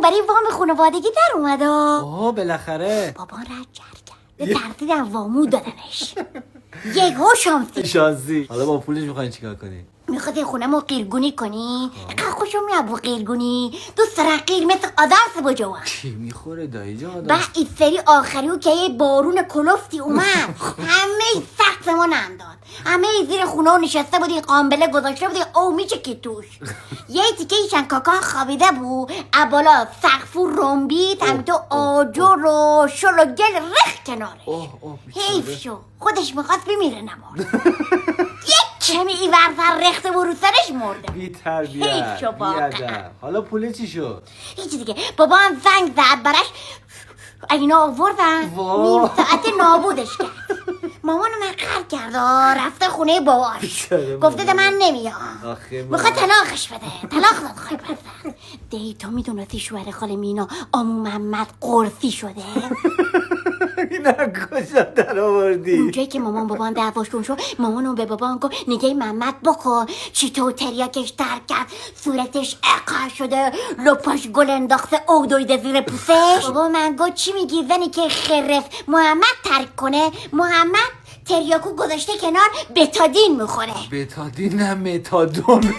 مامانمون برای وام خانوادگی در اومد. اوه بالاخره بابا رد کرد ترتیدن وامو دادنش. یک ها شانسی. حالا با پولش میخواین چیکار کنی؟ میخواد خونمو قیرگونی کنی؟ اقا خوشم میاد با قیرگونی. دوست دارن قیر مثل آدم بجوان. چی میخوره دایی جان؟ با این سری آخریو که یه بارون کلفتی اومد همه سقف ما ننداد، همه زیر خونه نشسته بودی، قامبله گذاشته بودی او میشه که توش یه تیکه ایشن کاکا خوابیده بود، ابالا سقفو رنبید، همینطور آجر و شل و گل رخ کناره. حیف شو، خودش میخواست بمیره نمارد. یک کمی ای ورزر رخته برو سرش مرده. بی تربیت، بی ادب. حالا پوله چی شد؟ هیچی دیگه. بابا هم زنگ زد برش، اینا آوردن نیم ساعت نابودش کرد. مامانو مقر کرد رفته خونه باباش، گفته ده من نمیام، میخواد طلاقش بده. طلاق نمیخوای بده. دیتا میدونستی شوهر خاله مینا آمو محمد قرصی شده؟ اینا کجا در آوردی؟ اونجایی که مامان بابان دعواشون شد، مامانو به بابان گفت نگه محمد بکن، چطور تریاکش ترک کرد، صورتش اقا شده، لپاش گل انداخته او دویده زیر پوستش. بابا من گفت چی میگی زنی که خرف محمد ترک کنه؟ محمد تریاکو گذاشته کنار، بتادین میخوره. بتادین نه متادون.